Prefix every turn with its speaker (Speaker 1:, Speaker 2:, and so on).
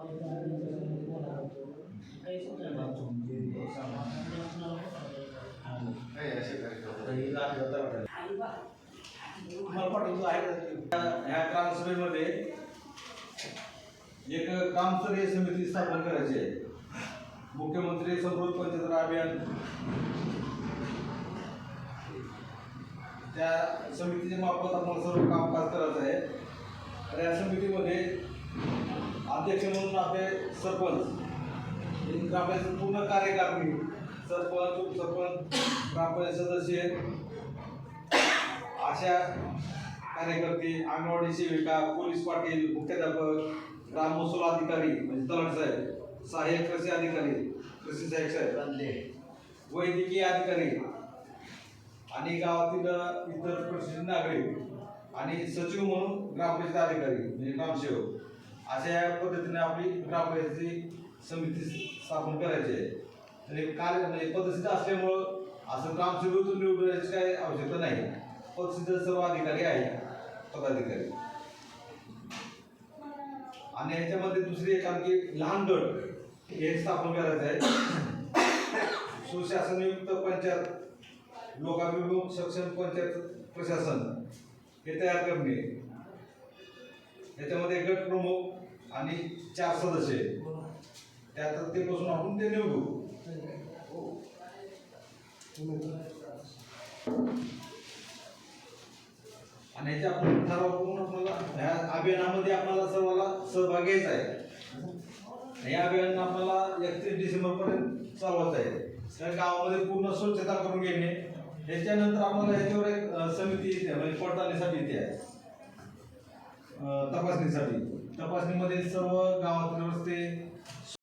Speaker 1: ह्या ग्रामसभेमध्ये एक ग्रामस्तरीय समिती स्थापन करायची आहे. मुख्यमंत्री समृद्ध पंचतंत्र अभियान त्या समितीच्या मार्फत आपण सर्व कामकाज करायचं आहे. तर या समितीमध्ये अध्यक्ष म्हणून आपले सरपंच, ग्रामपंचायत पूर्ण कार्यकारिणी, सरपंच, उपसरपंच, ग्रामपंचायत सदस्य, आशा कार्यकर्ते, अंगणवाडी सेविका, पोलीस पाटील, मुख्याध्यापक, ग्राम महसूल अधिकारी म्हणजे तलाठी साहेब, सहाय्यक कृषी अधिकारी, कृषी सहाय्यक साहेब, वैद्यकीय अधिकारी आणि गावातील इतर प्रसिद्ध नागरिक आणि सचिव म्हणून ग्रामपंचायत अधिकारी म्हणजे ग्रामसेवक, अशा पद्धतीने आपली ग्रामपंचायतीची समिती स्थापन करायची आहे. आणि कार्य म्हणजे पदसिद्ध असल्यामुळं असं ग्रामसेवकातून निवडण्याची काही आवश्यकता नाही. पदसिद्ध सर्व अधिकारी आहेत, पदाधिकारी. आणि याच्यामध्ये दुसरी एक आणखी लहान गट हे स्थापन करायचं आहे. सुशासनयुक्त पंचायत, लोकाभिमुख सक्षम पंचायत प्रशासन हे तयार करणे. याच्यामध्ये गट प्रमुख आणि 4 सदस्य, त्यात ते बसून आपण ते निवडू. आणि याच्या आपण ठराव करून आपल्याला ह्या अभियानामध्ये आपल्याला सर्वांना सहभाग घ्यायचा आहे. या अभियान आपल्याला 31 डिसेंबरपर्यंत चालवायचं आहे. तर गावामध्ये पूर्ण स्वच्छता करून घेणे. याच्यानंतर आपल्याला याच्यावर एक समिती येते म्हणजे पडताळणीसाठी येते, तपासणीसाठी. तपासणीमध्ये सर्व गावातील